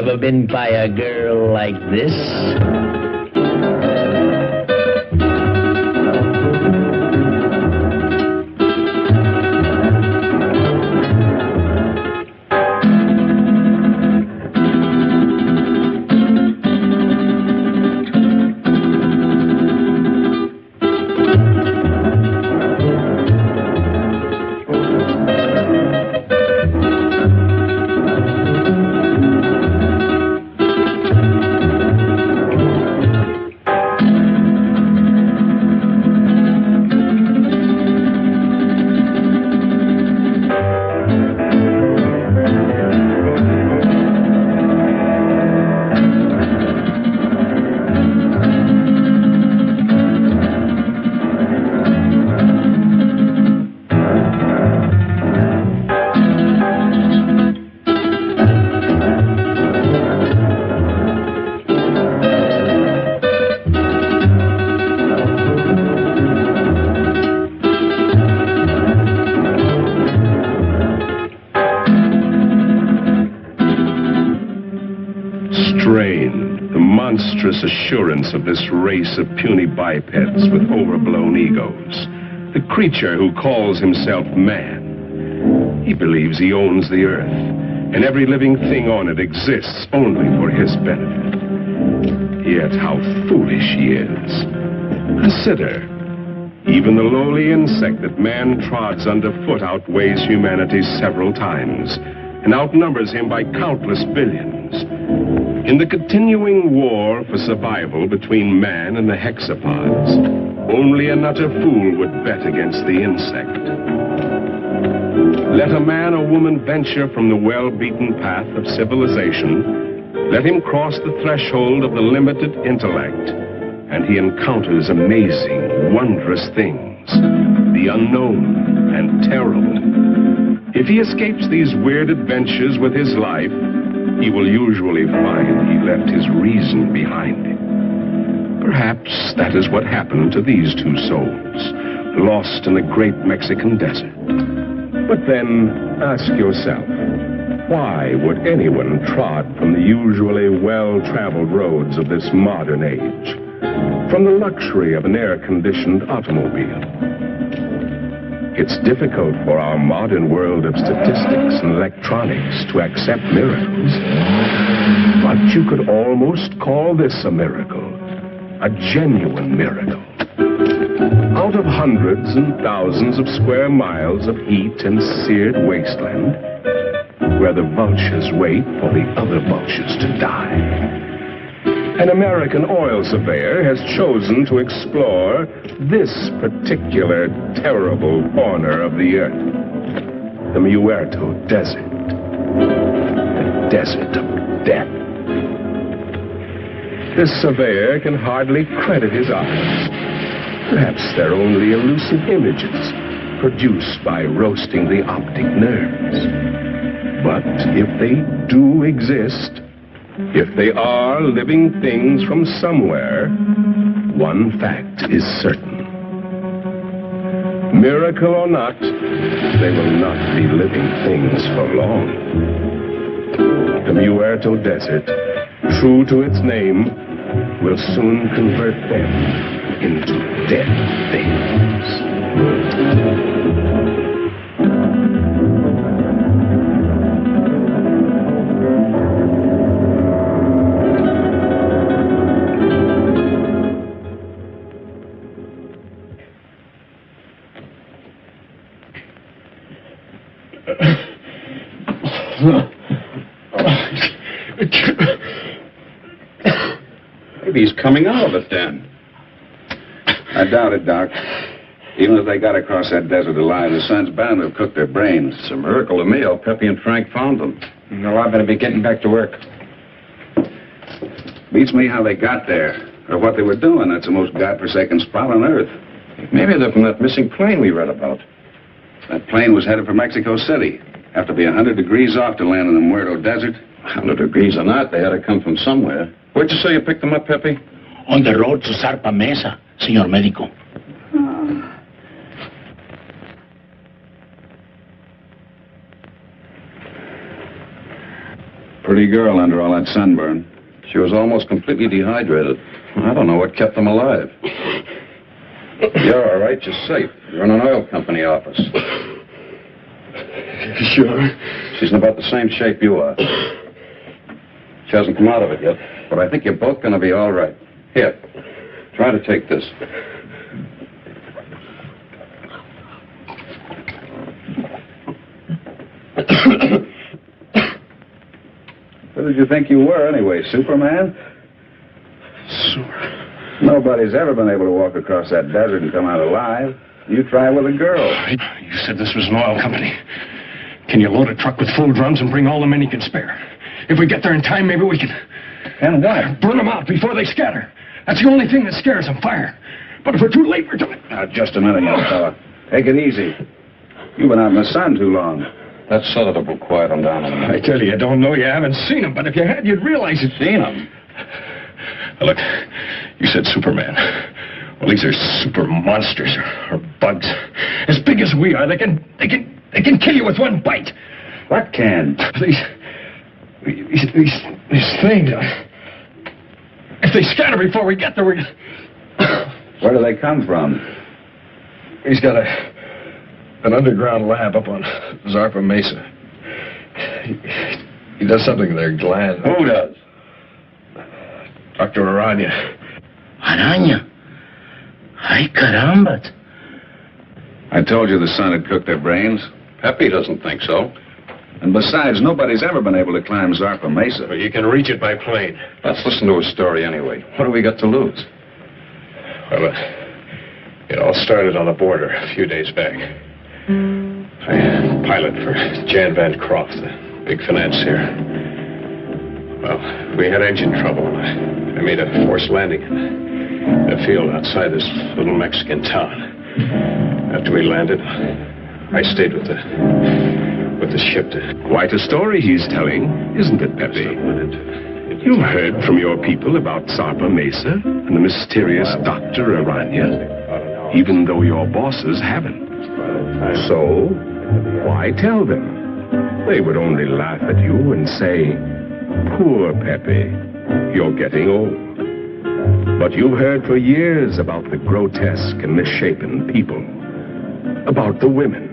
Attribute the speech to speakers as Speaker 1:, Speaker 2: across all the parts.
Speaker 1: ever been by a girl like this?
Speaker 2: Assurance of this race of puny bipeds with overblown egos. The creature who calls himself man. He believes he owns the earth, and every living thing on it exists only for his benefit. Yet how foolish he is. Consider, even the lowly insect that man trods underfoot outweighs humanity several times, and outnumbers him by countless billions. In the continuing war for survival between man and the hexapods, only an utter fool would bet against the insect. Let a man or woman venture from the well-beaten path of civilization, let him cross the threshold of the limited intellect, and he encounters amazing, wondrous things, the unknown and terrible. If he escapes these weird adventures with his life, he will usually find he left his reason behind him. Perhaps that is what happened to these two souls, lost in the great Mexican desert. But then, ask yourself, why would anyone trod from the usually well-traveled roads of this modern age, from the luxury of an air-conditioned automobile? It's difficult for our modern world of statistics and electronics to accept miracles. But you could almost call this a miracle, a genuine miracle. Out of hundreds and thousands of square miles of heat and seared wasteland, where the vultures wait for the other vultures to die, an American oil surveyor has chosen to explore this particular terrible corner of the earth, the Muerto Desert, the desert of death. This surveyor can hardly credit his eyes. Perhaps they're only elusive images produced by roasting the optic nerves. But if they do exist, if they are living things from somewhere, one fact is certain. Miracle or not, they will not be living things for long. The Muerto Desert, true to its name, will soon convert them into dead things.
Speaker 3: Maybe he's coming out of it, then.
Speaker 4: I doubt it, Doc. Even if they got across that desert alive, the sun's bound to have cooked their brains.
Speaker 3: It's a miracle to me how Pepe and Frank found them.
Speaker 5: No, I better be getting back to work.
Speaker 4: Beats me how they got there, or what they were doing. That's the most godforsaken spot on Earth.
Speaker 3: Maybe they're from that missing plane we read about.
Speaker 4: That plane was headed for Mexico City. Have to be 100 degrees off to land in the Muerto Desert.
Speaker 3: 100 degrees or not, they had to come from somewhere. Where'd you say you picked them up, Pepe?
Speaker 6: On the road to Zarpa Mesa, señor médico.
Speaker 4: Pretty girl under all that sunburn.
Speaker 3: She was almost completely dehydrated. I don't know what kept them alive. You're all right. You're safe. You're in an oil company office.
Speaker 2: Sure.
Speaker 3: She's in about the same shape you are. She hasn't come out of it yet, but I think you're both going to be all right. Here, try to take this.
Speaker 4: Who did you think you were, anyway, Superman? Nobody's ever been able to walk across that desert and come out alive. You try with a girl.
Speaker 2: You said this was an oil company. Can you load a truck with full drums and bring all the men you can spare? If we get there in time, maybe we can...
Speaker 4: And what?
Speaker 2: Burn them out before they scatter. That's the only thing that scares them, fire. But if we're too late, we're doing...
Speaker 4: Now, just a minute, young fella. Take it easy. You've been out in the sun too long.
Speaker 3: That sedative will quiet them down a minute.
Speaker 2: I tell you don't know. You haven't seen them, but if you had, you'd realize it.
Speaker 3: Seen them?
Speaker 2: Look, you said Superman. Well, these are super monsters or bugs. As big as we are, they can kill you with one bite.
Speaker 4: What can?
Speaker 2: These things. If they scatter before we get there, we...
Speaker 4: Where do they come from?
Speaker 2: He's got an underground lab up on Zarpa Mesa. He does something to their gland.
Speaker 3: Who does?
Speaker 2: Dr. Aranya.
Speaker 6: Aranya? Ay, caramba.
Speaker 4: I told you the sun had cooked their brains.
Speaker 3: Pepe doesn't think so.
Speaker 4: And besides, nobody's ever been able to climb Zarpa Mesa.
Speaker 2: But you can reach it by plane.
Speaker 3: Let's listen to his story anyway. What do we got to lose?
Speaker 2: Well, it all started on the border a few days back. I pilot for Jan Van Croft, the big financier. Well, we had engine trouble. I made a forced landing in a field outside this little Mexican town. After we landed, I stayed with the ship to...
Speaker 7: Quite a story he's telling, isn't it, Pepe? You've heard from your people about Zarpa Mesa and the mysterious Dr. Aranya, even though your bosses haven't. So, why tell them? They would only laugh at you and say, "Poor Pepe, you're getting old." But you've heard for years about the grotesque and misshapen people, about the women,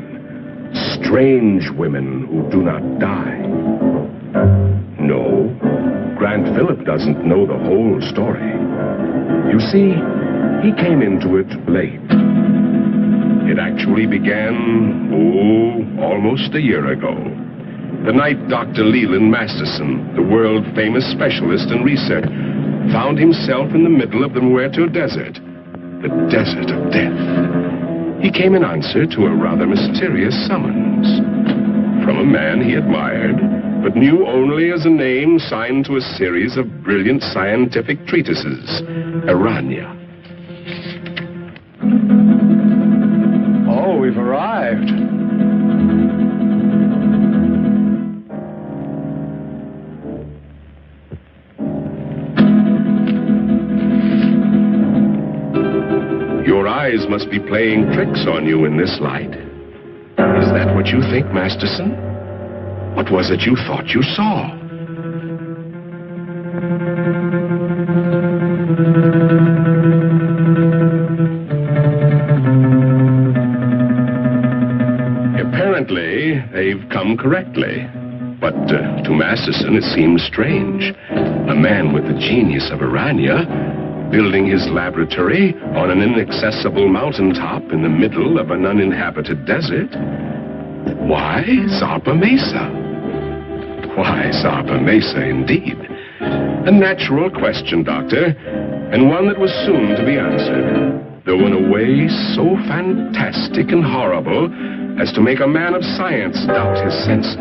Speaker 7: strange women who do not die. No, Grant Phillip doesn't know the whole story. You see, he came into it late. It actually began, almost a year ago. The night Dr. Leland Masterson, the world-famous specialist in research, found himself in the middle of the Muerto Desert, the desert of death. He came in answer to a rather mysterious summons from a man he admired, but knew only as a name signed to a series of brilliant scientific treatises, Aranya.
Speaker 2: Oh, we've arrived.
Speaker 7: Your eyes must be playing tricks on you in this light. Is that what you think, Masterson? What was it you thought you saw? Apparently, they've come correctly. But to Masterson, it seems strange. A man with the genius of Aranya building his laboratory on an inaccessible mountaintop in the middle of an uninhabited desert. Why Zarpa Mesa? Why Zarpa Mesa, indeed? A natural question, Doctor, and one that was soon to be answered, though in a way so fantastic and horrible as to make a man of science doubt his senses.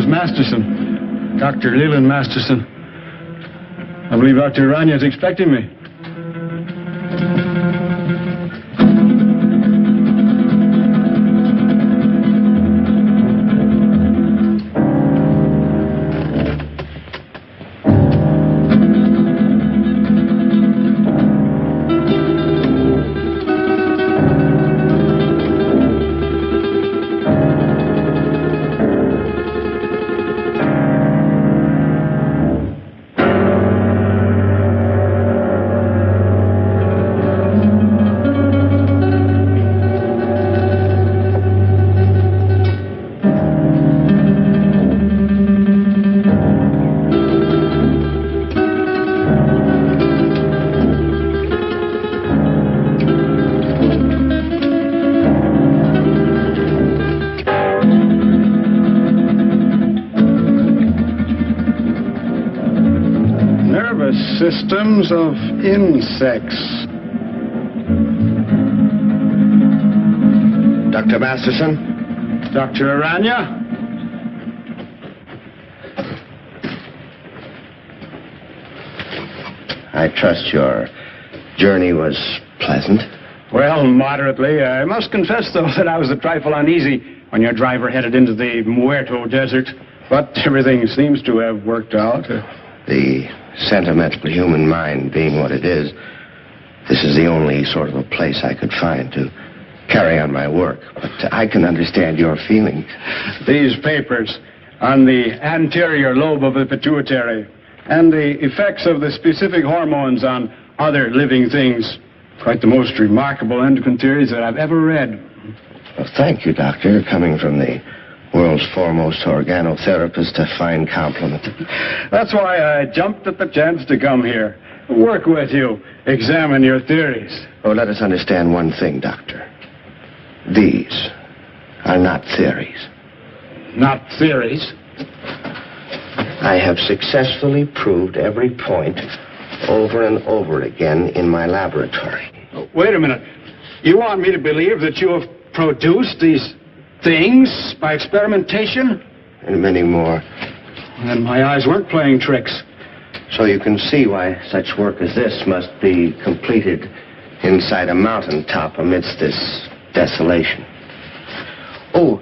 Speaker 8: Masterson. Dr. Leland Masterson. I believe Dr. Aranya is expecting me. Systems of insects.
Speaker 1: Dr. Masterson?
Speaker 8: Dr. Aranya?
Speaker 1: I trust your journey was pleasant.
Speaker 8: Well, moderately. I must confess, though, that I was a trifle uneasy when your driver headed into the Muerto Desert. But everything seems to have worked out.
Speaker 1: The sentimental human mind being what it is, this is the only sort of a place I could find to carry on my work. But I can understand your feelings.
Speaker 8: These papers on the anterior lobe of the pituitary and the effects of the specific hormones on other living things, quite the most remarkable endocrine theories that I've ever read.
Speaker 1: Well, thank you, Doctor. Coming from the world's foremost organotherapist, a fine compliment.
Speaker 8: That's why I jumped at the chance to come here. Work with you. Examine your theories.
Speaker 1: Oh, let us understand one thing, Doctor. These are not theories.
Speaker 8: Not theories?
Speaker 1: I have successfully proved every point over and over again in my laboratory.
Speaker 8: Oh, wait a minute. You want me to believe that you have produced these things by experimentation?
Speaker 1: And many more.
Speaker 8: And my eyes weren't playing tricks.
Speaker 1: So you can see why such work as this must be completed inside a mountaintop amidst this desolation. Oh,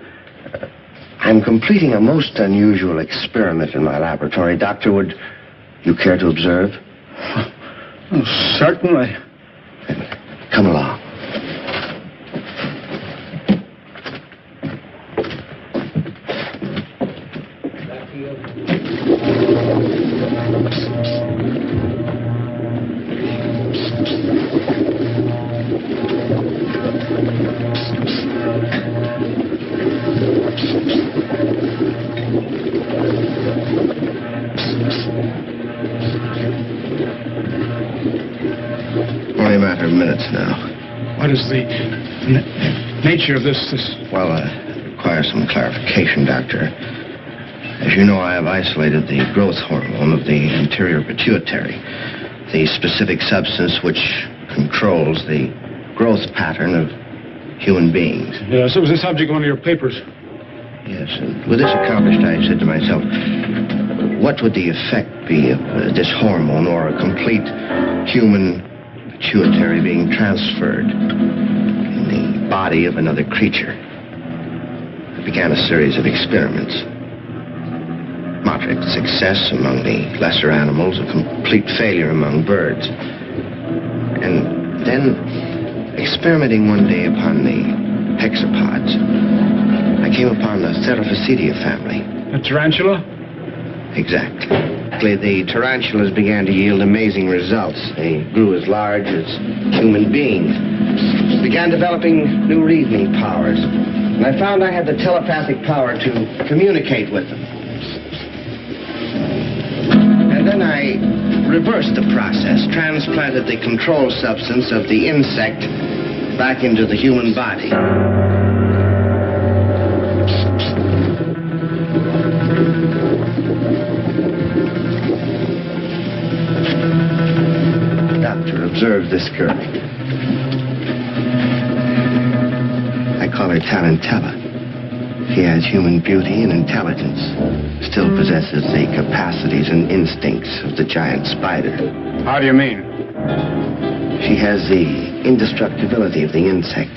Speaker 1: I'm completing a most unusual experiment in my laboratory. Doctor, would you care to observe?
Speaker 8: Oh, certainly.
Speaker 1: Then come along. Only a matter of minutes now.
Speaker 8: What is the nature of this?
Speaker 1: Well, requires some clarification, Doctor. As you know, I have isolated the growth hormone of the anterior pituitary, the specific substance which controls the growth pattern of human beings.
Speaker 8: Yes, it was the subject of one of your papers.
Speaker 1: Yes, and with this accomplished, I said to myself, what would the effect be of this hormone or a complete human pituitary being transferred in the body of another creature? I began a series of experiments. Moderate success among the lesser animals, a complete failure among birds. And then, experimenting one day upon the hexapods, I came upon the Theraphysidia family.
Speaker 8: A tarantula?
Speaker 1: Exactly. The tarantulas began to yield amazing results. They grew as large as human beings. Began developing new reasoning powers. And I found I had the telepathic power to communicate with them. And then I reversed the process, transplanted the control substance of the insect back into the human body. Doctor, observe this girl. I call her Tarantella. He has human beauty and intelligence, still possesses the capacities and instincts of the giant spider.
Speaker 8: How do you mean?
Speaker 1: She has the indestructibility of the insect.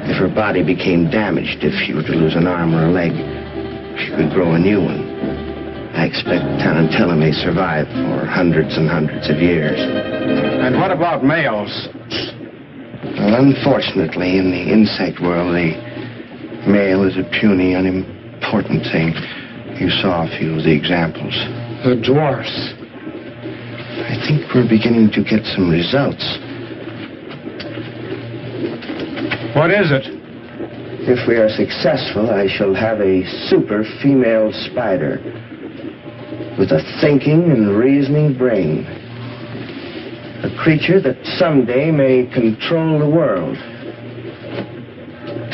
Speaker 1: If her body became damaged, if she were to lose an arm or a leg, she could grow a new one. I expect Tarantella may survive for hundreds and hundreds of years.
Speaker 8: And what about males?
Speaker 1: Well, unfortunately, in the insect world, the male is a puny, unimportant thing. You saw a few of the examples.
Speaker 8: The dwarfs.
Speaker 1: I think we're beginning to get some results.
Speaker 8: What is it?
Speaker 1: If we are successful, I shall have a super female spider with a thinking and reasoning brain. A creature that someday may control the world.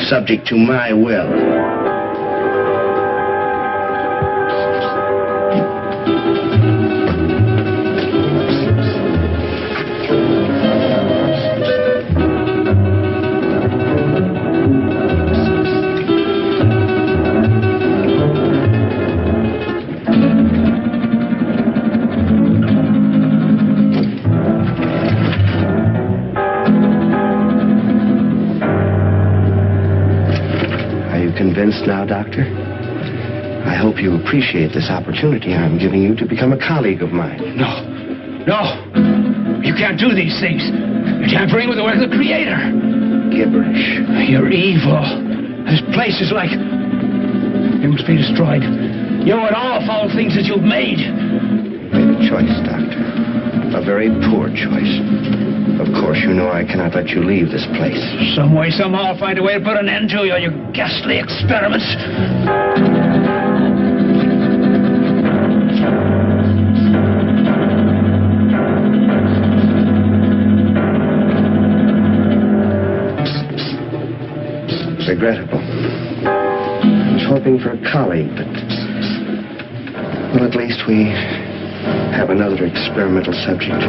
Speaker 1: Subject to my will. Convinced now, Doctor? I hope you appreciate this opportunity I'm giving you to become a colleague of mine.
Speaker 6: No. You can't do these things. You're tampering with the work of the Creator.
Speaker 1: Gibberish.
Speaker 6: You're evil. This place is like... It must be destroyed. You and all foul things that you've made.
Speaker 1: You made a choice, Doctor. A very poor choice. Of course, you know I cannot let you leave this place.
Speaker 6: Some way, somehow, I'll find a way to put an end to your ghastly experiments.
Speaker 1: Regrettable. I was hoping for a colleague, but... Well, at least we have another experimental subject.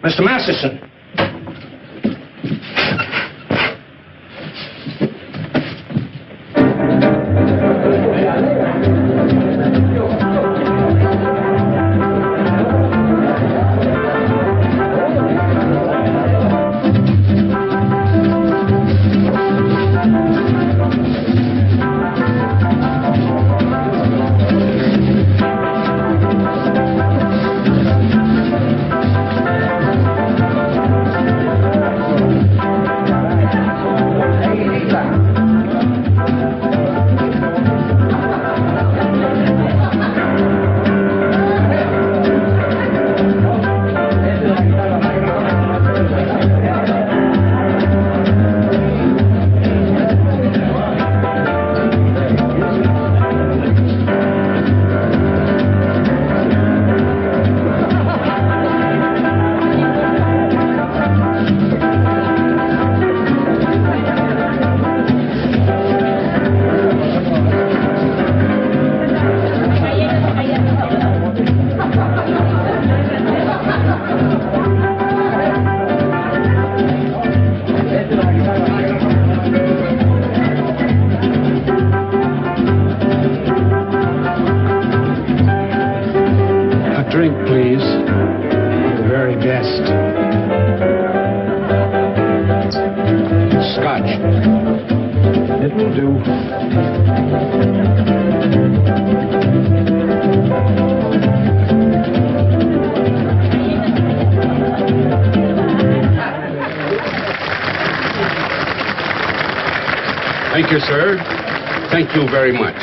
Speaker 6: Mr. Masterson.
Speaker 8: Drink, please. The very best. Scotch. It will do.
Speaker 3: Thank you, sir. Thank you very much.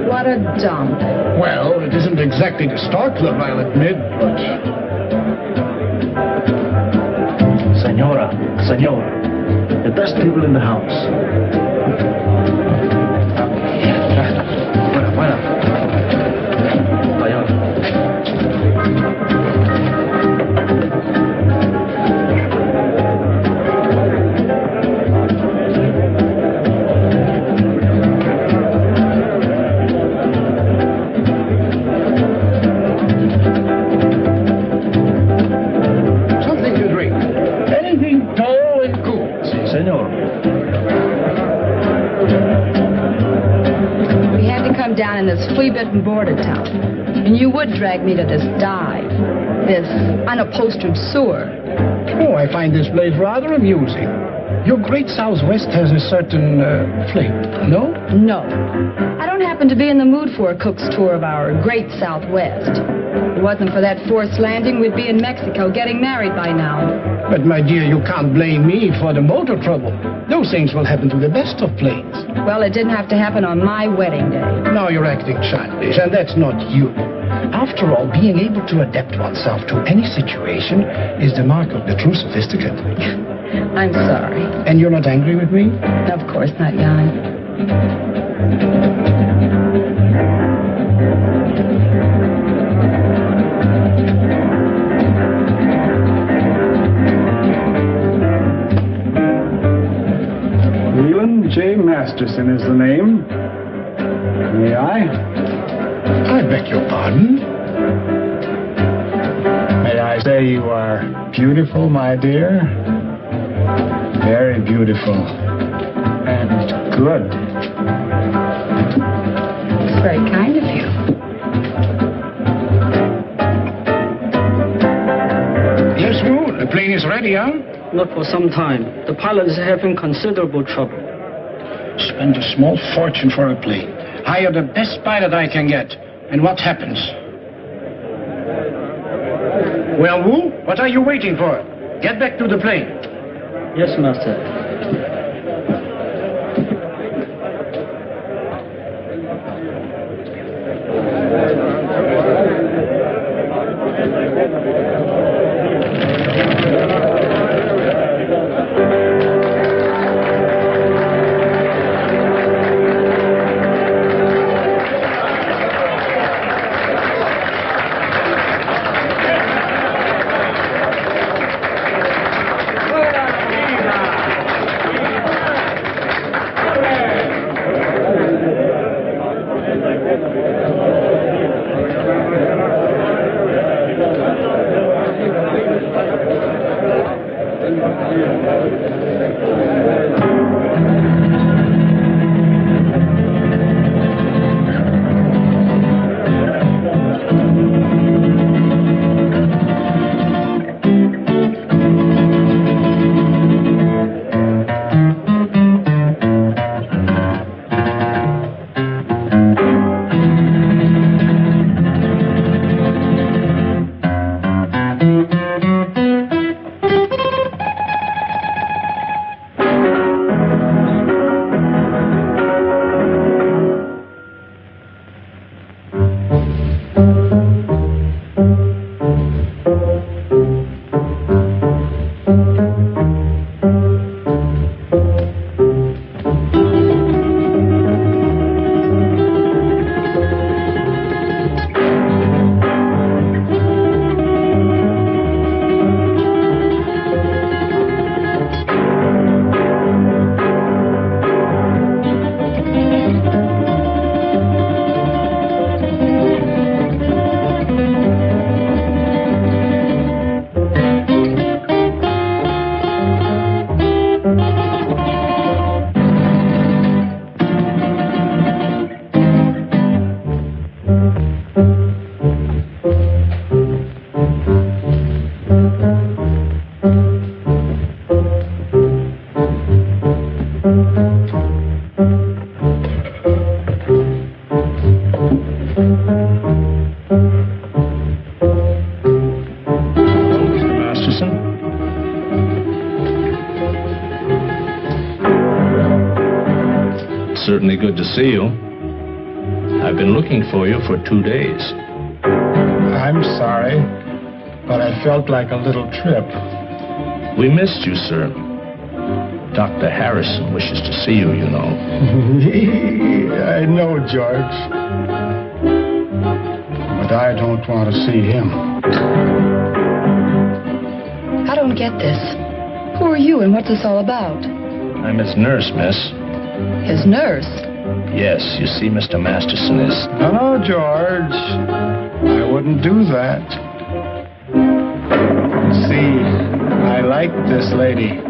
Speaker 9: What a dump.
Speaker 6: Well, it isn't exactly the Star Club, I'll admit, but...
Speaker 10: Senora, the best people in the house. Bueno. Vaya.
Speaker 6: Something to drink. Anything tall and cool.
Speaker 10: Si, senor.
Speaker 9: We had to come down in this flea-bitten border town. And you would drag me to this dive. This unupholstered sewer.
Speaker 6: Oh, I find this place rather amusing. Your great Southwest has a certain flavor, no?
Speaker 9: No. I don't happen to be in the mood for a cook's tour of our great Southwest. If it wasn't for that forced landing, we'd be in Mexico getting married by now.
Speaker 6: But, my dear, you can't blame me for the motor trouble. Those things will happen to the best of planes.
Speaker 9: Well, it didn't have to happen on my wedding day.
Speaker 6: Now you're acting childish, and that's not you. After all, being able to adapt oneself to any situation is the mark of the true sophisticate.
Speaker 9: I'm sorry.
Speaker 6: And you're not angry with me?
Speaker 9: Of course not, Jan.
Speaker 8: Leland J. Masterson is the name. May I?
Speaker 6: I beg your pardon?
Speaker 8: May I say you are beautiful, my dear? Very beautiful. And good.
Speaker 9: It's very kind of you.
Speaker 6: Yes, Moon. The plane is ready, huh?
Speaker 10: Not for some time. The pilot is having considerable trouble.
Speaker 6: Spend a small fortune for a plane. Hire the best pilot I can get. And what happens? Well, Wu, what are you waiting for? Get back to the plane.
Speaker 10: Yes, master.
Speaker 11: certainly good to see you. I've been looking for you for 2 days.
Speaker 6: I'm sorry, but I felt like a little trip.
Speaker 11: We missed you, sir. Dr. Harrison wishes to see you, you know.
Speaker 6: I know, George. But I don't want to see him.
Speaker 9: I don't get this. Who are you and what's this all about?
Speaker 11: I'm his nurse, miss.
Speaker 9: His nurse?
Speaker 11: Yes, you see, Mr. Masterson is...
Speaker 6: No, George. I wouldn't do that. See, I like this lady.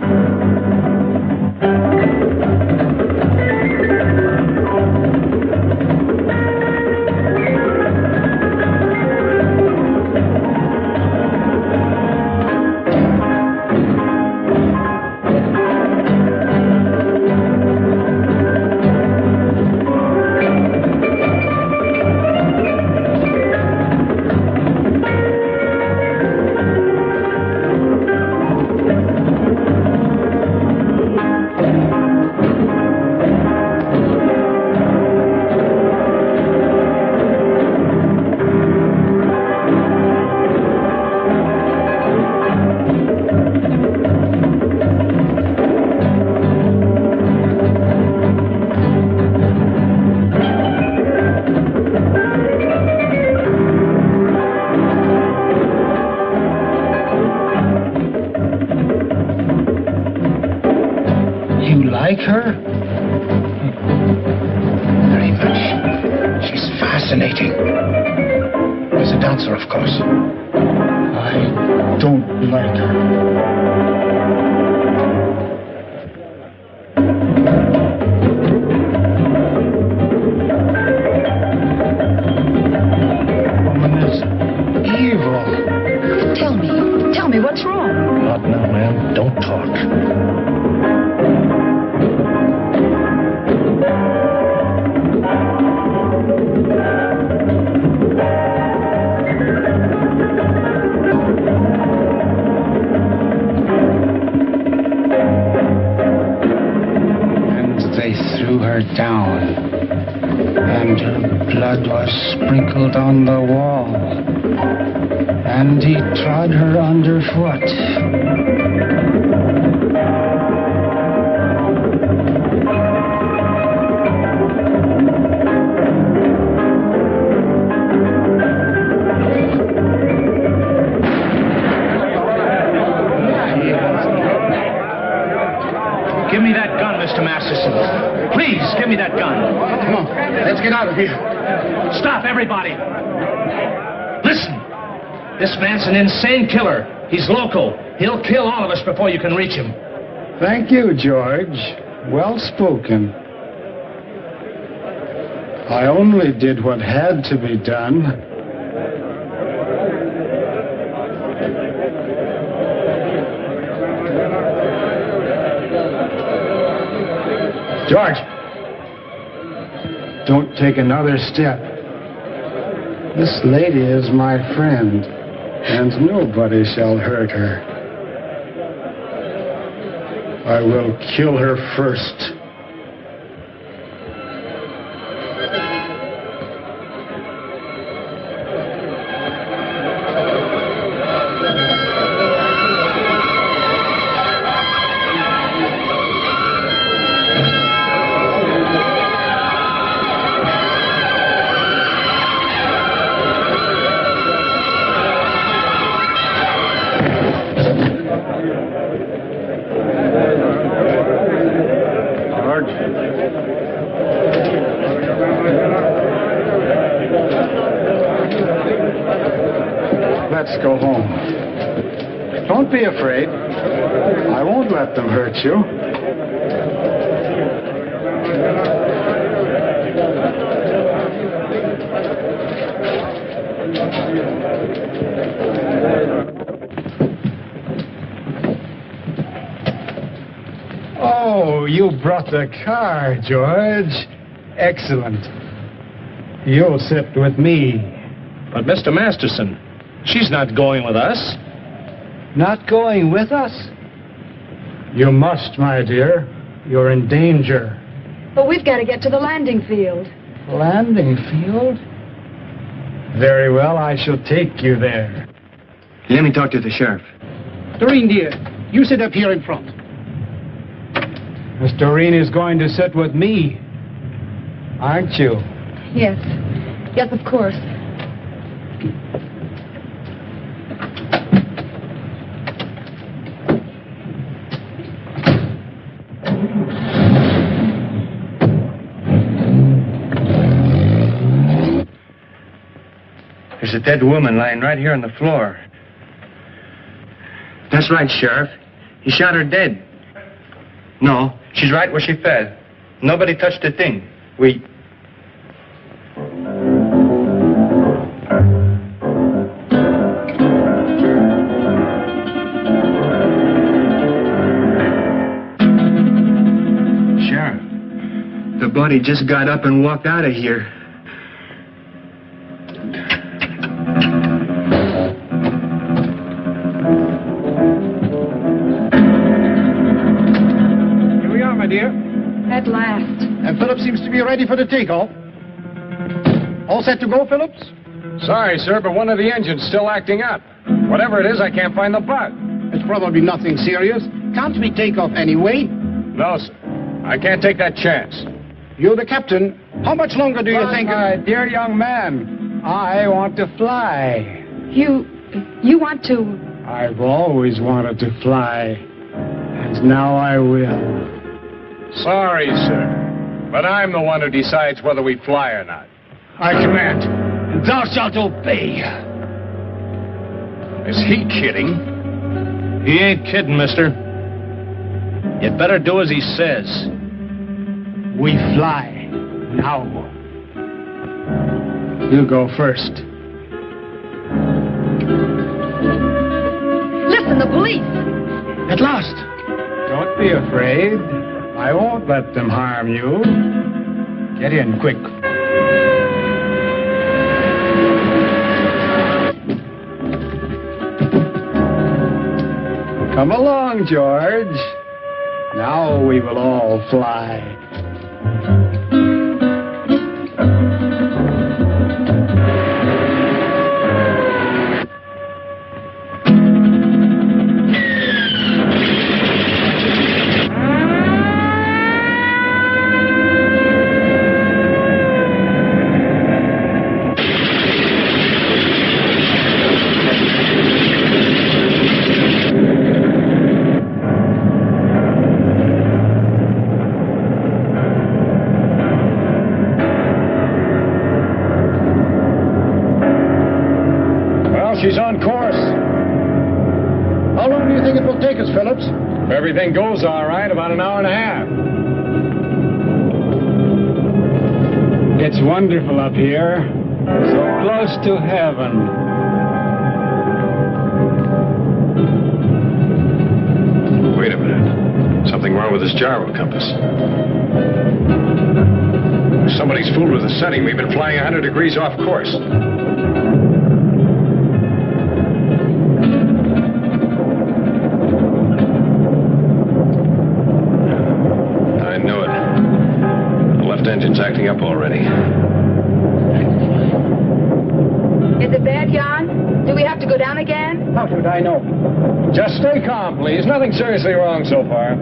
Speaker 6: Like her? Very much. She's fascinating. As a dancer, of course. I don't like her. Woman is evil.
Speaker 9: Tell me, what's wrong?
Speaker 11: Not now, ma'am. Don't talk.
Speaker 6: Down, and her blood was sprinkled on the wall, and he trod her underfoot.
Speaker 11: Give me that gun, Mr. Masterson. Please, give me that gun.
Speaker 6: Come on, let's get out of here.
Speaker 11: Stop, everybody. Listen. This man's an insane killer. He's local. He'll kill all of us before you can reach him.
Speaker 6: Thank you, George. Well spoken. I only did what had to be done. George, don't take another step. This lady is my friend, and nobody shall hurt her. I will kill her first. Let's go home. Don't be afraid. I won't let them hurt you. Oh, you brought the car, George. Excellent. You'll sit with me.
Speaker 11: But, Mr. Masterson, she's not going with us.
Speaker 6: Not going with us? You must, my dear. You're in danger.
Speaker 9: But we've got to get to the landing field.
Speaker 8: Landing field? Very well, I shall take you there.
Speaker 5: Let me talk to the sheriff.
Speaker 6: Doreen, dear, you sit up here in front.
Speaker 8: Miss Doreen is going to sit with me, aren't you?
Speaker 9: Yes. Yes, of course.
Speaker 5: There's a dead woman lying right here on the floor. That's right, Sheriff. He shot her dead. No, she's right where she fell. Nobody touched a thing. Sheriff, the body just got up and walked out of here.
Speaker 9: At last.
Speaker 6: And Phillips seems to be ready for the takeoff. All set to go, Phillips?
Speaker 8: Sorry, sir, but one of the engine's still acting up. Whatever it is, I can't find the bug.
Speaker 6: It's probably nothing serious. Can't we take off anyway?
Speaker 8: No, sir. I can't take that chance.
Speaker 6: You're the captain. How much longer do you think...
Speaker 8: My dear young man, I want to fly.
Speaker 9: You want to...
Speaker 8: I've always wanted to fly. And now I will. Sorry, sir, but I'm the one who decides whether we fly or not.
Speaker 6: I command, and thou shalt obey.
Speaker 8: Is he kidding?
Speaker 11: He ain't kidding, mister. You'd better do as he says.
Speaker 8: We fly now. You go first.
Speaker 9: Listen, the police!
Speaker 6: At last.
Speaker 8: Don't be afraid. I won't let them harm you. Get in quick. Come along, George. Now we will all fly. She's on course.
Speaker 6: How long do you think it will take us, Phillips?
Speaker 8: If everything goes all right, about an hour and a half. It's wonderful up here. So close to heaven.
Speaker 7: Wait a minute. Something wrong with this gyro compass. Somebody's fooled with the setting. We've been flying 100 degrees off course. Engine's acting up already.
Speaker 9: Is it bad, Jan? Do we have to go down again?
Speaker 6: How should I know?
Speaker 8: Just stay calm, please. Nothing seriously wrong so far.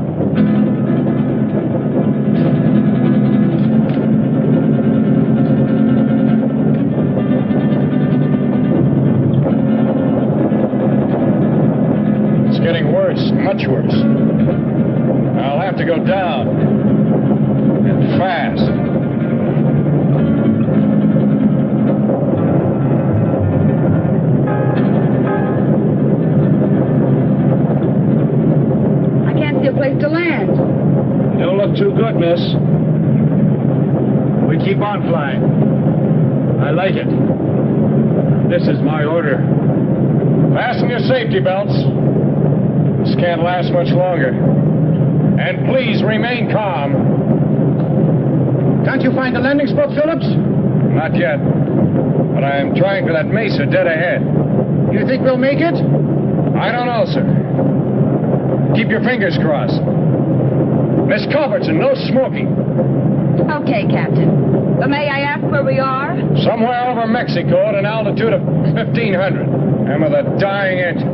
Speaker 8: It's getting worse, much worse. I'll have to go down. And fast.
Speaker 9: I can't see a place to land.
Speaker 8: Don't look too good, miss. We keep on flying. I like it. This is my order. Fasten your safety belts. This can't last much longer. And please remain calm.
Speaker 6: Can't you find a landing spot, Phillips?
Speaker 8: Not yet. But I am trying for that mesa dead ahead.
Speaker 6: You think we'll make it?
Speaker 8: I don't know, sir. Keep your fingers crossed. Miss Culbertson, no smoking.
Speaker 9: Okay, Captain. But may I ask where we are?
Speaker 8: Somewhere over Mexico at an altitude of 1,500. And with a dying engine.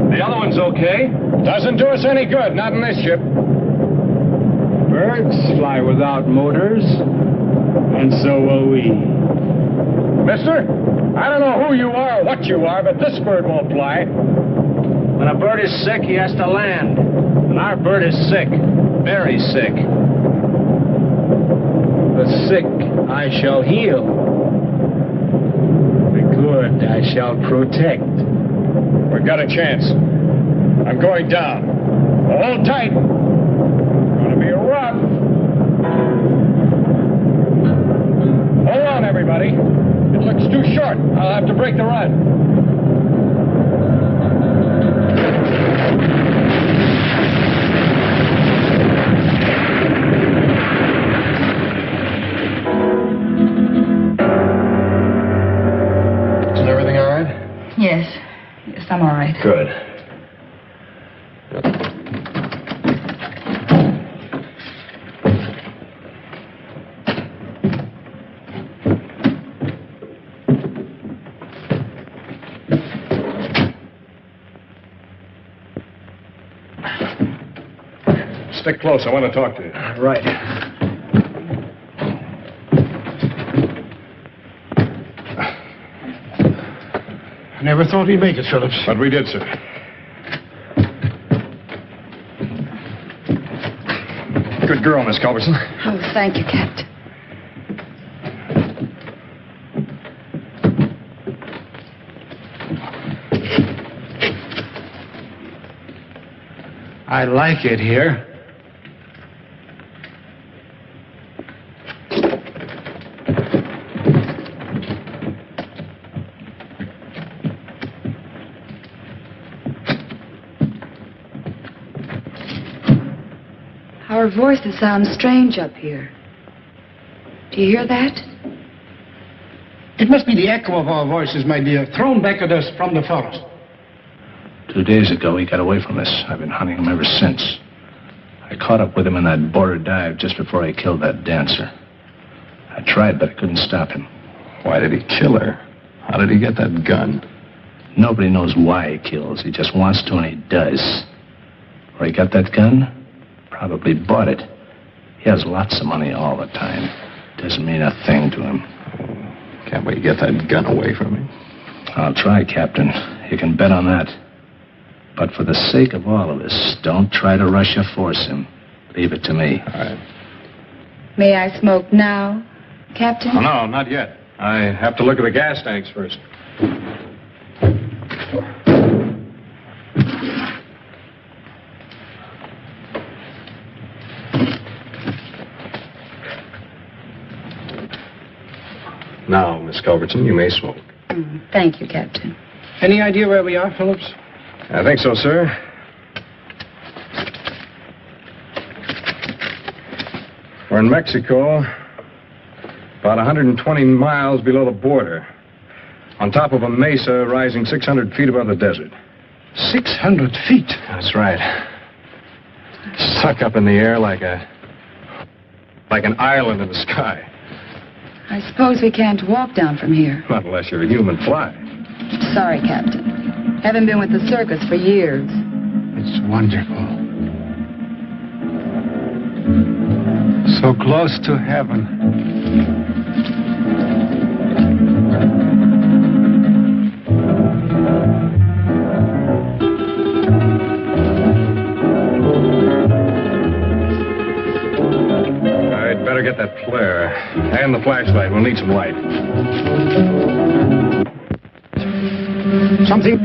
Speaker 11: The other one's okay?
Speaker 8: Doesn't do us any good, not in this ship. Birds fly without motors, and so will we. Mister, I don't know who you are or what you are, but this bird won't fly.
Speaker 11: When a bird is sick, he has to land. And our bird is sick. Very sick.
Speaker 8: The sick I shall heal. The good I shall protect. We've got a chance. I'm going down. Hold tight. Gonna be rough. Hold on, everybody. It looks too short. I'll have to break the run.
Speaker 1: Is everything all right?
Speaker 9: Yes. Yes, I'm all right.
Speaker 1: Good.
Speaker 8: Stick close. I want to talk to you.
Speaker 6: Right. I never thought we'd make it, Phillips.
Speaker 8: But we did, sir. Good girl, Miss Culbertson.
Speaker 9: Oh, thank you, Captain.
Speaker 6: I like it here.
Speaker 9: Our voices sound strange up here. Do you hear that?
Speaker 6: It must be the echo of our voices, my dear, thrown back at us from the forest.
Speaker 11: 2 days ago, he got away from us. I've been hunting him ever since. I caught up with him in that border dive just before I killed that dancer. I tried, but I couldn't stop him.
Speaker 3: Why did he kill her? How did he get that gun?
Speaker 11: Nobody knows why he kills. He just wants to, and he does. Where he got that gun? Probably bought it. He has lots of money all the time. Doesn't mean a thing to him.
Speaker 3: Can't we get that gun away from him?
Speaker 11: I'll try, Captain. You can bet on that. But for the sake of all of us, don't try to rush or force him. Leave it to me.
Speaker 3: All right.
Speaker 9: May I smoke now, Captain?
Speaker 8: Oh, no, not yet. I have to look at the gas tanks first. Now, Miss Culbertson, you may smoke.
Speaker 9: Thank you, Captain.
Speaker 6: Any idea where we are, Phillips?
Speaker 8: I think so, sir. We're in Mexico, about 120 miles below the border, on top of a mesa rising 600 feet above the desert.
Speaker 6: 600 feet.
Speaker 8: That's right. Stuck up in the air like an island in the sky.
Speaker 9: I suppose we can't walk down from here.
Speaker 8: Not unless you're a human fly.
Speaker 9: Sorry, Captain. Haven't been with the circus for years.
Speaker 6: It's wonderful. So close to heaven.
Speaker 8: I'd better get that flare. And the flashlight. We'll need some light.
Speaker 6: Something...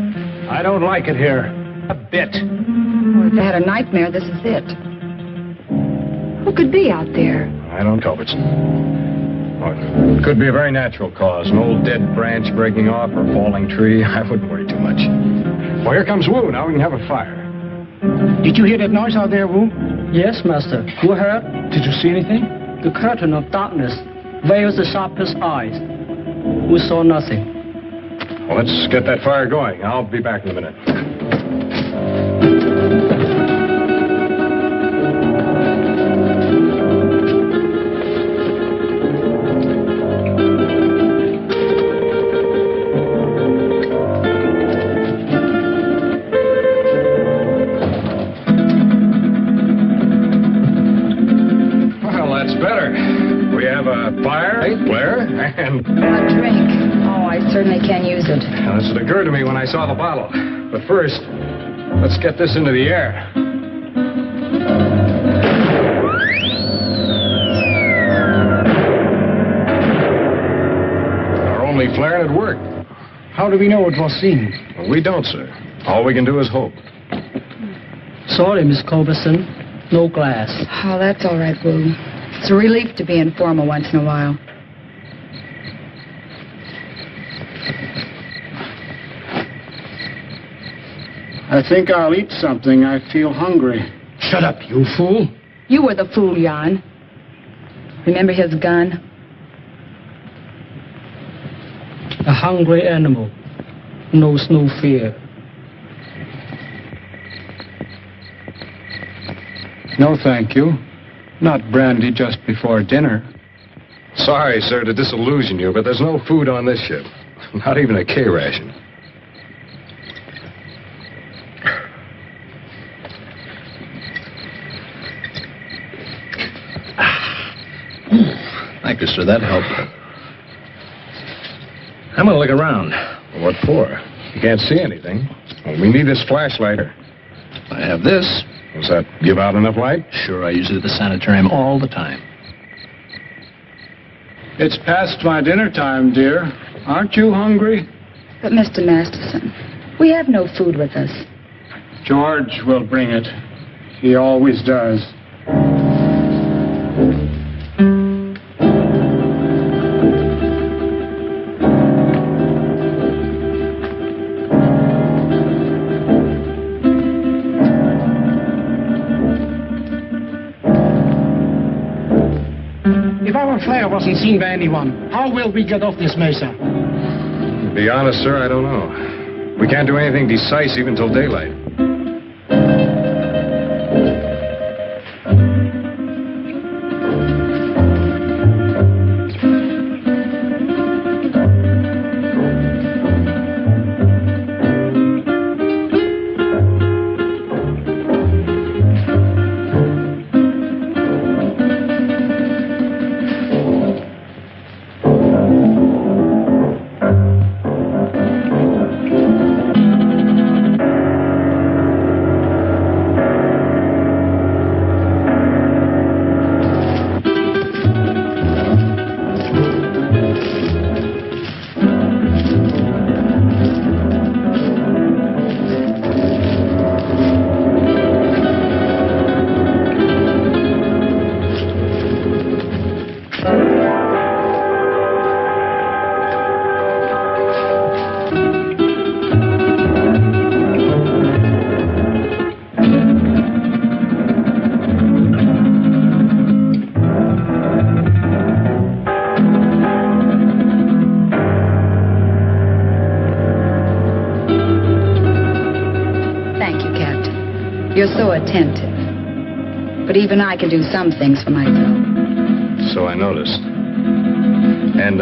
Speaker 6: I don't like it here. A bit.
Speaker 9: Well, if they had a nightmare, this is it. Who could be out there?
Speaker 8: I don't know, Culbertson. It could be a very natural cause. An old dead branch breaking off or a falling tree. I wouldn't worry too much. Well, here comes Wu. Now we can have a fire.
Speaker 6: Did you hear that noise out there, Wu?
Speaker 10: Yes, Master. You heard?
Speaker 6: Did you see anything?
Speaker 10: The curtain of darkness veils the sharpest eyes. We saw nothing.
Speaker 8: Well, let's get that fire going. I'll be back in a minute.
Speaker 12: fire, Blair, and...
Speaker 9: A drink. Oh, I certainly can use it.
Speaker 12: Now, this had occurred to me when I saw the bottle. But first, let's get this into the air. Our only flare and it worked.
Speaker 6: How do we know it was seen?
Speaker 12: Well, we don't, sir. All we can do is hope.
Speaker 10: Sorry, Miss Culberson. No glass.
Speaker 9: Oh, that's all right, Wu. It's a relief to be informal once in a while.
Speaker 8: I think I'll eat something. I feel hungry.
Speaker 6: Shut up, you fool.
Speaker 9: You were the fool, Jan. Remember his gun?
Speaker 10: A hungry animal knows no fear.
Speaker 8: No, thank you. Not brandy just before dinner.
Speaker 12: Sorry, sir, to disillusion you, but there's no food on this ship. Not even a K ration.
Speaker 11: Thank you, sir. That helped. I'm gonna look around.
Speaker 12: What for? You can't see anything. Well, we need this flashlight.
Speaker 11: I have this.
Speaker 12: Does that give out enough light?
Speaker 11: Sure, I use it at the sanitarium all the time.
Speaker 8: It's past my dinner time, dear. Aren't you hungry?
Speaker 9: But, Mr. Masterson, we have no food with us.
Speaker 8: George will bring it. He always does.
Speaker 6: If our flare wasn't seen by anyone, how will we get off this mesa?
Speaker 12: To be honest, sir, I don't know. We can't do anything decisive until daylight.
Speaker 9: You're so attentive. But even I can do some things for myself.
Speaker 12: So I noticed. And,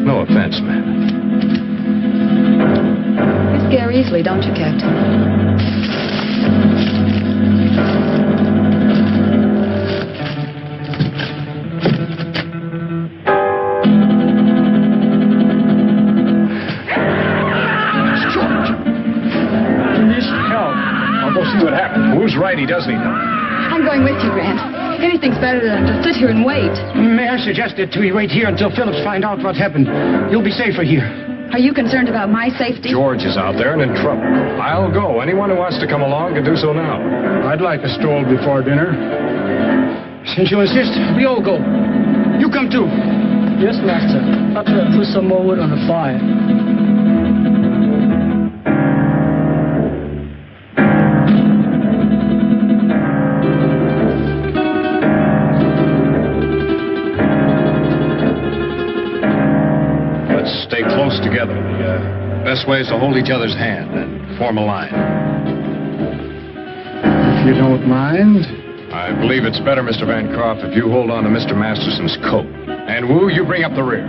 Speaker 12: no offense, ma'am.
Speaker 9: You scare easily, don't you, Captain?
Speaker 12: See what happens. Who's right? He doesn't know.
Speaker 9: I'm going with you, Grant. Anything's better than to sit here and wait.
Speaker 6: May I suggest that we wait here until Phillips find out what happened? You'll be safer here.
Speaker 9: Are you concerned about my safety?
Speaker 12: George is out there and in trouble. I'll go. Anyone who wants to come along can do so now.
Speaker 8: I'd like a stroll before dinner.
Speaker 6: Since you insist, we all go. You come too.
Speaker 10: Yes, Master. After I put some more wood on the fire.
Speaker 12: Stay close together. The best way is to hold each other's hand and form a line.
Speaker 8: If you don't mind.
Speaker 12: I believe it's better, Mr. Bancroft, if you hold on to Mr. Masterson's coat. And Wu, you bring up the rear.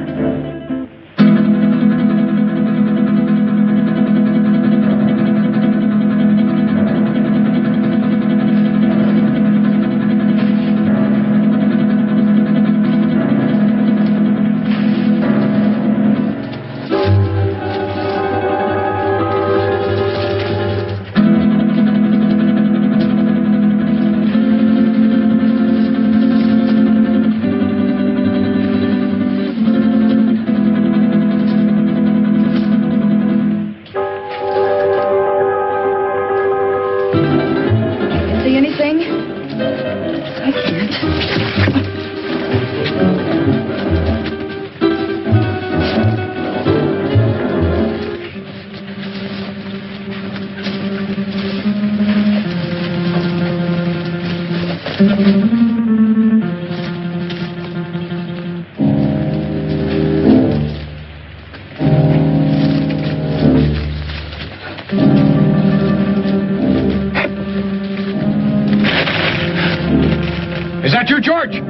Speaker 9: I can't.
Speaker 12: Is that you, George?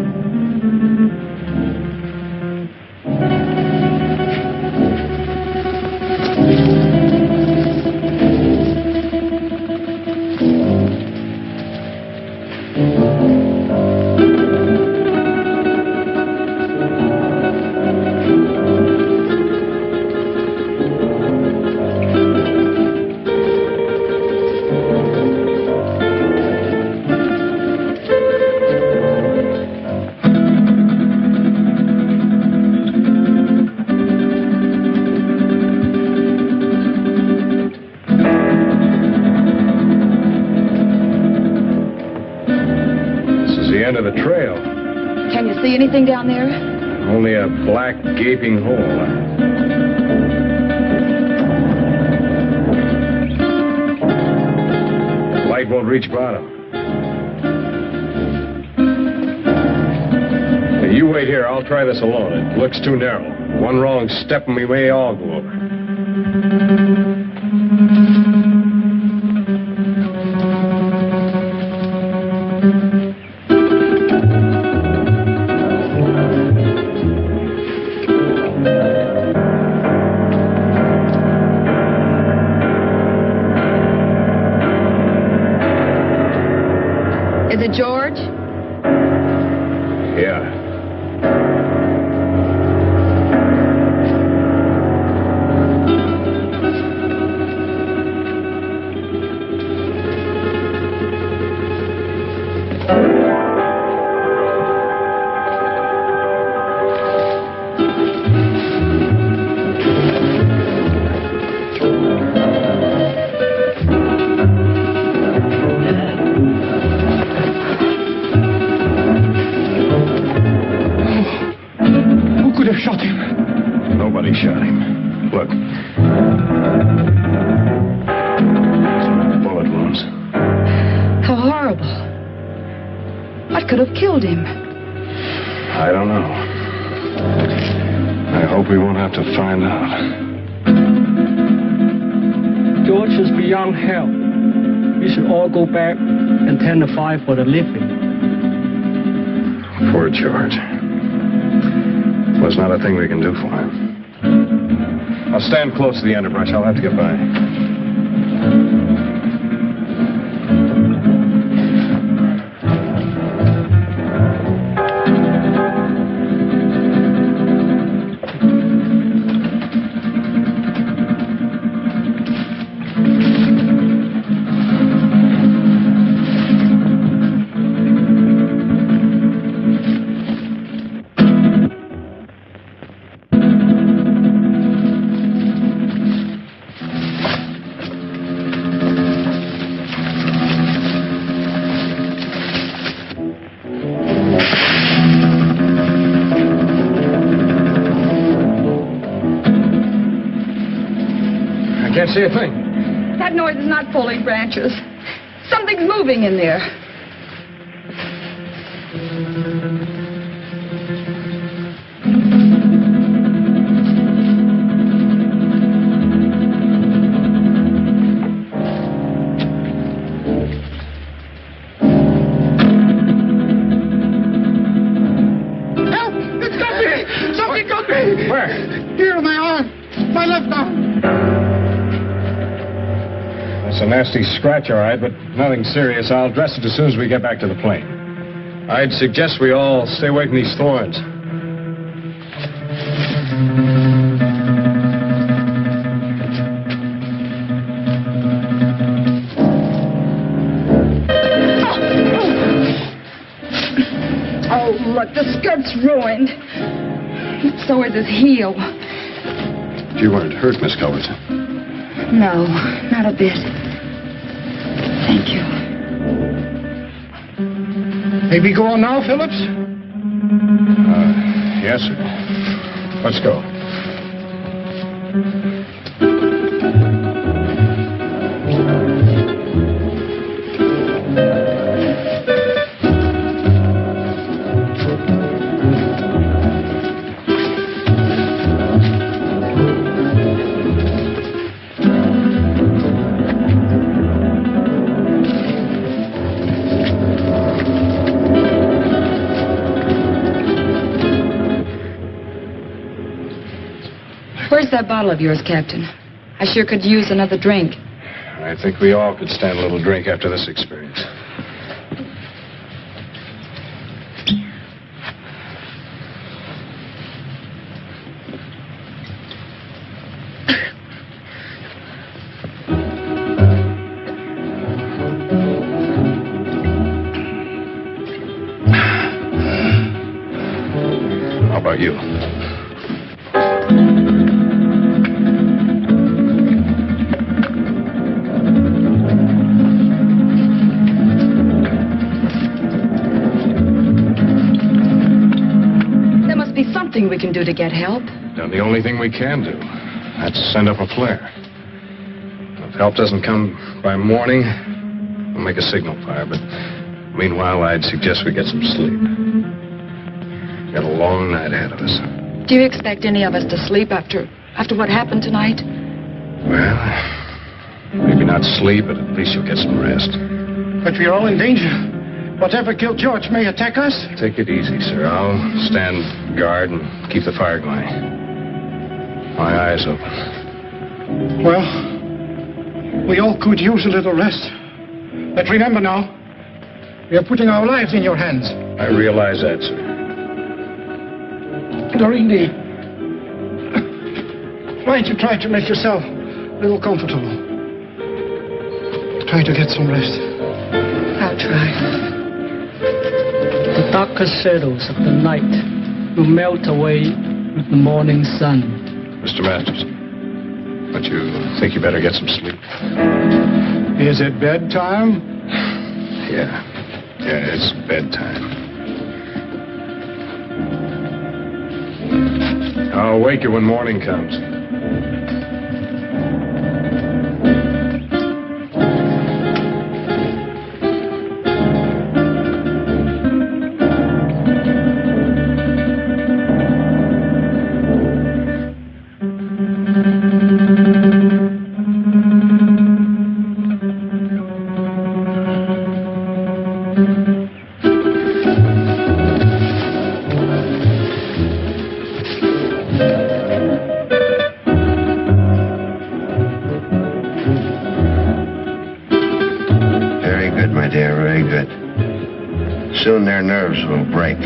Speaker 12: End of the trail.
Speaker 9: Can you see anything down there?
Speaker 12: Only a black, gaping hole. Light won't reach bottom. Hey, you wait here. I'll try this alone. It looks too narrow. One wrong step and we may all go over.
Speaker 9: Is it George?
Speaker 12: Yeah.
Speaker 6: Shot him.
Speaker 12: Nobody shot him. Look. Some bullet wounds.
Speaker 9: How horrible. What could have killed him?
Speaker 12: I don't know. I hope we won't have to find out.
Speaker 10: George is beyond help. We should all go back and tend the fire for the living.
Speaker 12: Poor George. There's not a thing we can do for him. I'll stand close to the underbrush. I'll have to get by. Can't see a thing.
Speaker 9: That noise is not pulling branches. Something's moving in there.
Speaker 6: Help! It's got me! Something got me!
Speaker 12: Where?
Speaker 6: Here in my arm. My left arm.
Speaker 12: It's a nasty scratch, all right, but nothing serious. I'll dress it as soon as we get back to the plane. I'd suggest we all stay away from these thorns.
Speaker 9: Oh, look, the skirt's ruined. So is his heel.
Speaker 12: You weren't hurt, Miss Culbertson.
Speaker 9: No, not a bit. Thank you.
Speaker 6: May we go on now, Phillips?
Speaker 12: Yes, sir. Let's go.
Speaker 9: Where's that bottle of yours, Captain? I sure could use another drink.
Speaker 12: I think we all could stand a little drink after this experience. How about you?
Speaker 9: Something we can do to get help.
Speaker 12: Done the only thing we can do. That's send up a flare. If help doesn't come by morning, we'll make a signal fire. But meanwhile, I'd suggest we get some sleep. Got a long night ahead of us.
Speaker 9: Do you expect any of us to sleep after what happened tonight?
Speaker 12: Well, maybe not sleep, but at least you'll get some rest.
Speaker 6: But we're all in danger. Whatever killed George may attack us.
Speaker 12: Take it easy, sir. I'll stand guard and keep the fire going. My eyes open.
Speaker 6: Well, we all could use a little rest. But remember now, we are putting our lives in your hands.
Speaker 12: I realize that, sir.
Speaker 6: Doreen, why don't you try to make yourself a little comfortable? Try to get some rest.
Speaker 9: I'll try.
Speaker 10: The darkest shadows of the night will melt away with the morning sun.
Speaker 12: Mr. Masters, don't you think you better get some sleep?
Speaker 8: Is it bedtime?
Speaker 12: Yeah, it's bedtime. I'll wake you when morning comes.
Speaker 1: Soon their nerves will break.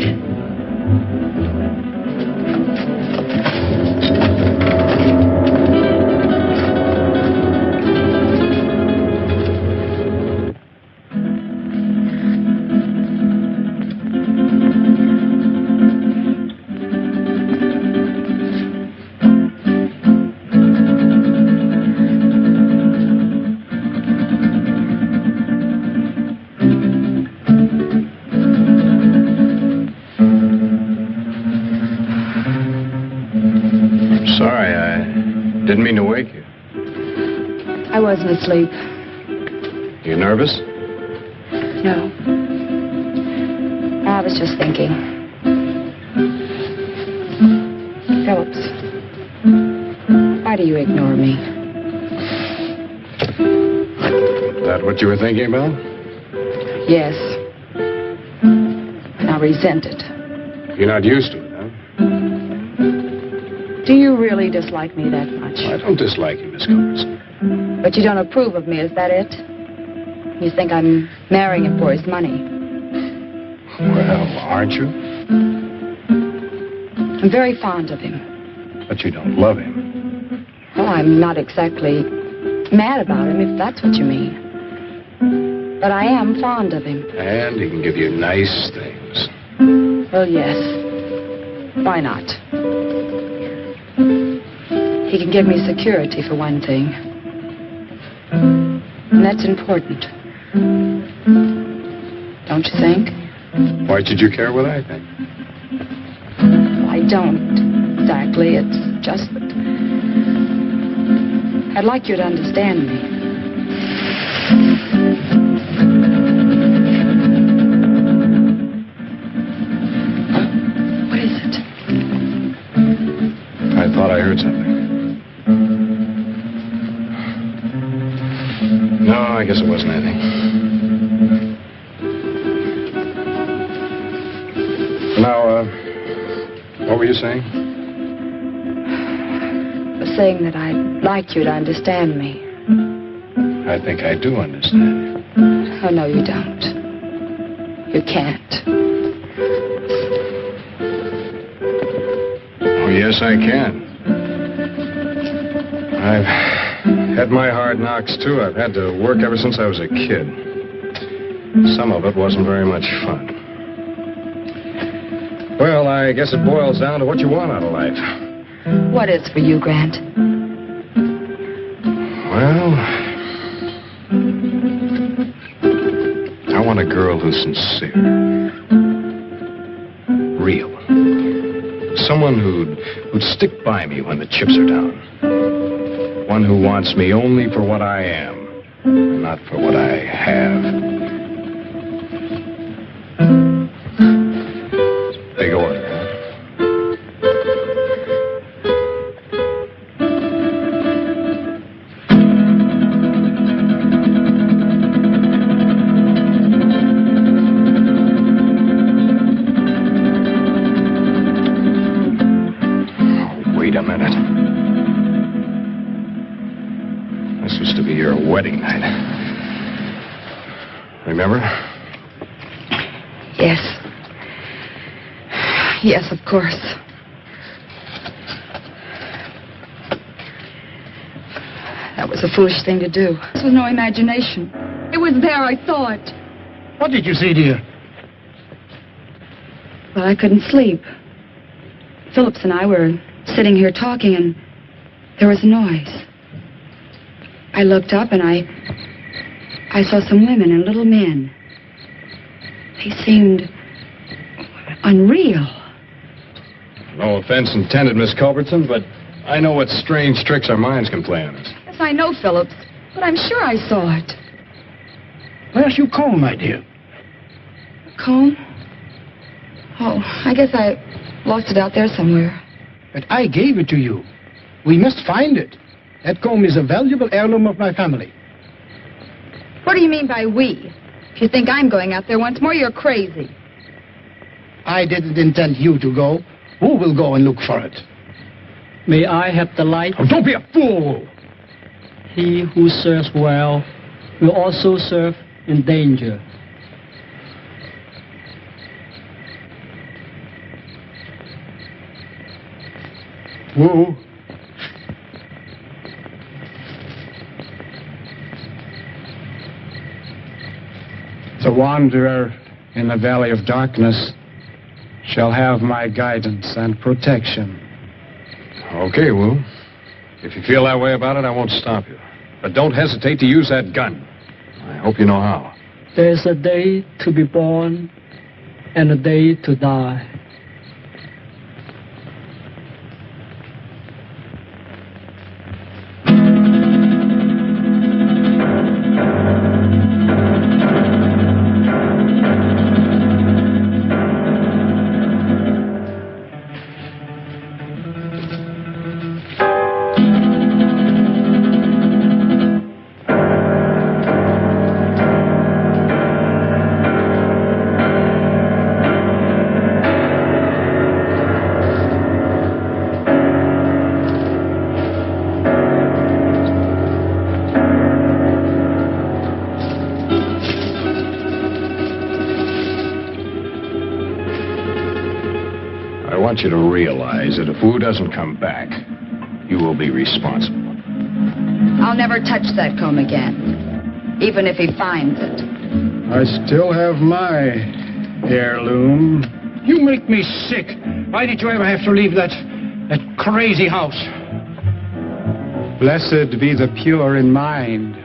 Speaker 12: Didn't mean to wake you.
Speaker 9: I wasn't asleep.
Speaker 12: You nervous?
Speaker 9: No. I was just thinking. Phillips, why do you ignore me?
Speaker 12: That what you were thinking about?
Speaker 9: Yes. And I resent it.
Speaker 12: You're not used to it, huh?
Speaker 9: Do you really dislike me that much?
Speaker 12: I don't dislike you, Miss Culbertson.
Speaker 9: But you don't approve of me, is that it? You think I'm marrying him for his money?
Speaker 12: Well, aren't you?
Speaker 9: I'm very fond of him.
Speaker 12: But you don't love him.
Speaker 9: Well, I'm not exactly mad about him, if that's what you mean. But I am fond of him.
Speaker 12: And he can give you nice things.
Speaker 9: Well, yes. Why not? He can give me security, for one thing. And that's important. Don't you think?
Speaker 12: Why should you care what I think?
Speaker 9: I don't exactly. It's just that I'd like you to understand me. What is it?
Speaker 12: I thought I heard something. No, I guess it wasn't anything. Now, what were you saying?
Speaker 9: I was saying that I'd like you to understand me.
Speaker 12: I think I do understand.
Speaker 9: Oh, no, you don't. You can't.
Speaker 12: Oh, yes, I can. I've had my hard knocks, too. I've had to work ever since I was a kid. Some of it wasn't very much fun. Well, I guess it boils down to what you want out of life.
Speaker 9: What is for you, Grant?
Speaker 12: Well, I want a girl who's sincere. Real. Someone who'd stick by me when the chips are down. One who wants me only for what I am, not for what I have. Big order, huh? Oh, wait a minute. This was to be your wedding night. Remember?
Speaker 9: Yes. Yes, of course. That was a foolish thing to do. This was no imagination. It was there, I saw it.
Speaker 6: What did you see, dear?
Speaker 9: Well, I couldn't sleep. Phillips and I were sitting here talking, and there was a noise. I looked up, and I saw some women and little men. They seemed unreal.
Speaker 12: No offense intended, Miss Culbertson, but I know what strange tricks our minds can play on us.
Speaker 9: Yes, I know, Phillips, but I'm sure I saw it.
Speaker 6: Where's your comb, my dear?
Speaker 9: Comb? Oh, I guess I lost it out there somewhere.
Speaker 6: But I gave it to you. We must find it. That comb is a valuable heirloom of my family.
Speaker 9: What do you mean by we? If you think I'm going out there once more, you're crazy.
Speaker 6: I didn't intend you to go. Who will go and look for it?
Speaker 10: May I have the light?
Speaker 6: Oh, don't be a fool!
Speaker 10: He who serves well will also serve in danger.
Speaker 8: Woo. The wanderer in the valley of darkness shall have my guidance and protection.
Speaker 12: Okay, Wu. If you feel that way about it, I won't stop you. But don't hesitate to use that gun. I hope you know how.
Speaker 10: There's a day to be born and a day to die.
Speaker 12: I want you to realize that if Wu doesn't come back, you will be responsible.
Speaker 9: I'll never touch that comb again, even if he finds it.
Speaker 8: I still have my heirloom.
Speaker 6: You make me sick. Why did you ever have to leave that crazy house?
Speaker 8: Blessed be the pure in mind,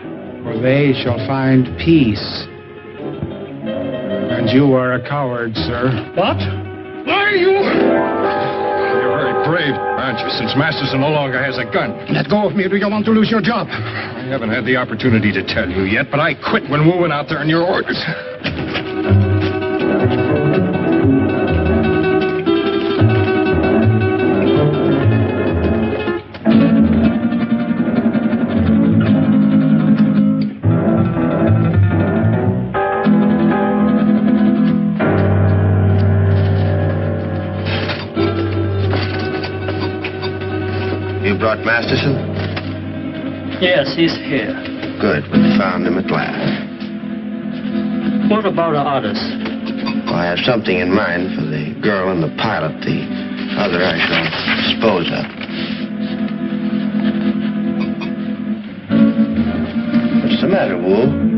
Speaker 8: for they shall find peace. I And you are a coward, sir.
Speaker 12: What? Why are you? You're very brave, aren't you, since Masterson no longer has a gun?
Speaker 6: Let go of me, or do you want to lose your job?
Speaker 12: I haven't had the opportunity to tell you yet, but I quit when we went out there on your orders.
Speaker 1: You brought Masterson?
Speaker 10: Yes, he's here.
Speaker 1: Good. We found him at last.
Speaker 10: What about the others?
Speaker 1: Well, I have something in mind for the girl and the pilot. The other I shall dispose of. What's the matter, Wool?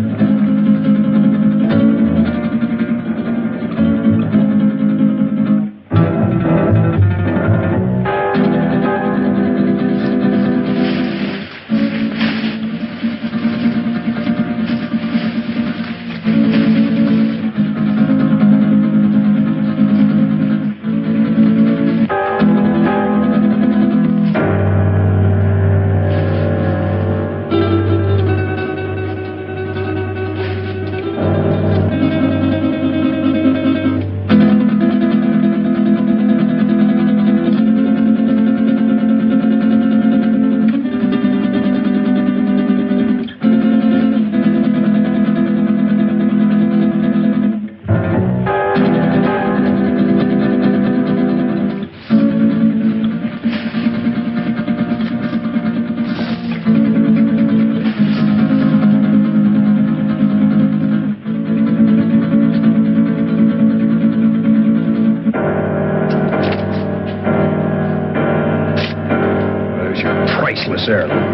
Speaker 12: Priceless heirloom.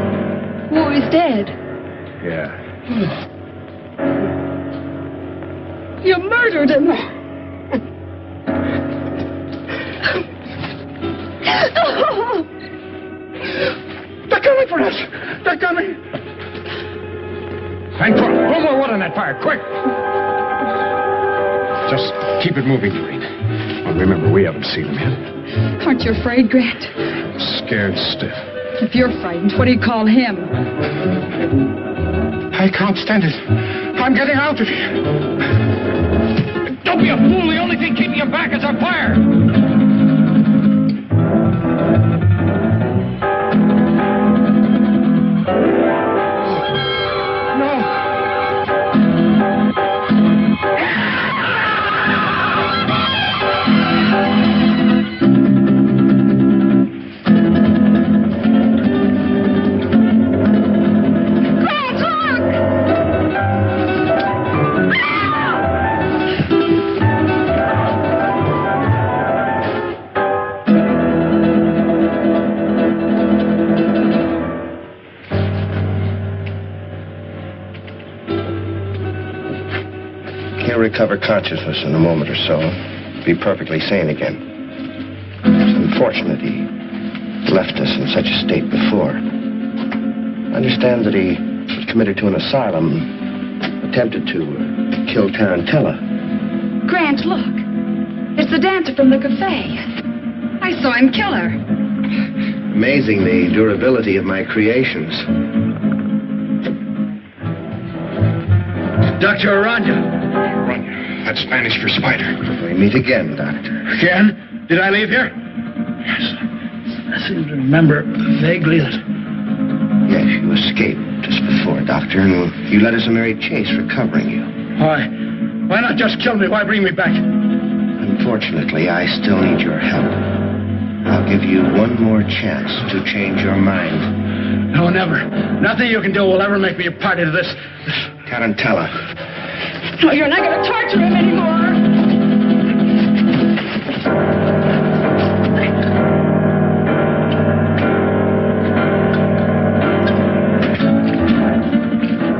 Speaker 9: Who is dead?
Speaker 12: Yeah.
Speaker 9: You murdered him.
Speaker 6: They're coming for us. They're coming.
Speaker 12: Hang on. One more wood on that fire, quick. Just keep it moving, Doreen. Well, remember, we haven't seen him yet.
Speaker 9: Aren't you afraid, Grant?
Speaker 12: I'm scared stiff.
Speaker 9: If you're frightened, what do you call him?
Speaker 6: I can't stand it. I'm getting out of here.
Speaker 12: Don't be a fool. The only thing keeping you back is our fire.
Speaker 1: He'll recover consciousness in a moment or so. Be perfectly sane again. It's unfortunate he left us in such a state before. I understand that he was committed to an asylum, attempted to kill Tarantella.
Speaker 9: Grant, look. It's the dancer from the cafe. I saw him kill her.
Speaker 1: Amazing the durability of my creations.
Speaker 6: Dr. Aranya.
Speaker 12: Aranya. That's Spanish for spider.
Speaker 1: We meet again, Doctor.
Speaker 6: Again? Did I leave here? Yes. I seem to remember vaguely that...
Speaker 1: Yes, you escaped just before, Doctor, and you led us a merry chase recovering you.
Speaker 6: Why? Why not just kill me? Why bring me back?
Speaker 1: Unfortunately, I still need your help. I'll give you one more chance to change your mind.
Speaker 6: No, never. Nothing you can do will ever make me a party to this.
Speaker 1: Tarantella.
Speaker 9: No, you're not going to torture him anymore.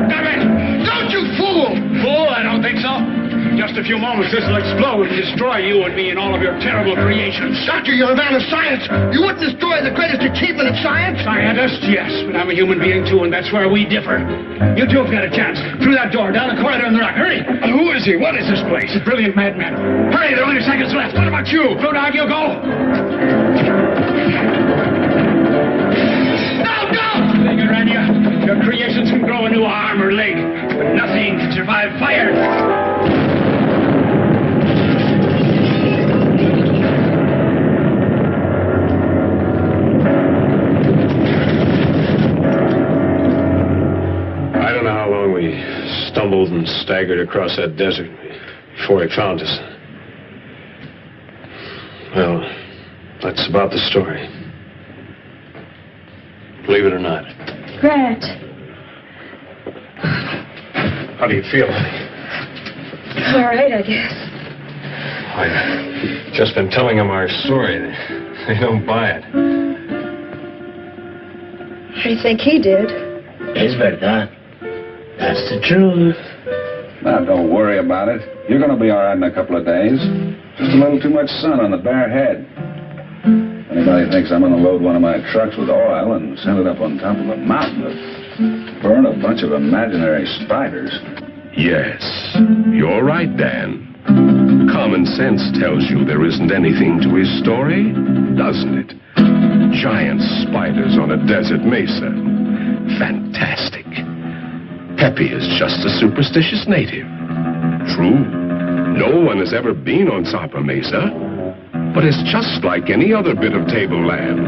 Speaker 12: Damn it! Don't you fool! Fool? I don't think so. Just a few moments. This
Speaker 8: will explode and destroy you and me and all of your terrible creations.
Speaker 1: Doctor, you're a man of science. You wouldn't destroy the greatest achievement of science.
Speaker 8: Scientist, yes, but I'm a human being too, and that's where we differ. You two have got a chance. Through that door, down the corridor in the rock. Hurry!
Speaker 12: Who is he? What is this place?
Speaker 8: He's a brilliant madman. Hurry, there are only seconds left. What about you? Blue Dog, you go. No, no! Thing, Aranya. Your creations can grow a new arm or leg, but nothing can survive fire.
Speaker 12: I don't know how long we stumbled and staggered across that desert before he found us. Well, that's about the story. Believe it or not.
Speaker 13: Grant.
Speaker 12: How do you feel, honey?
Speaker 13: All right, I guess.
Speaker 12: I've just been telling them our story. They don't buy it.
Speaker 13: How do you think he did?
Speaker 14: Es verdad. That's the truth.
Speaker 4: Now, don't worry about it. You're going to be all right in a couple of days. Just a little too much sun on the bare head. Anybody thinks I'm going to load one of my trucks with oil and send it up on top of a mountain to burn a bunch of imaginary spiders?
Speaker 2: Yes, you're right, Dan. Common sense tells you there isn't anything to his story, doesn't it? Giant spiders on a desert mesa. Fantastic. Pepe is just a superstitious native. True, no one has ever been on Zarpa Mesa, but it's just like any other bit of tableland.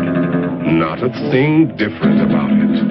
Speaker 2: Not a thing different about it.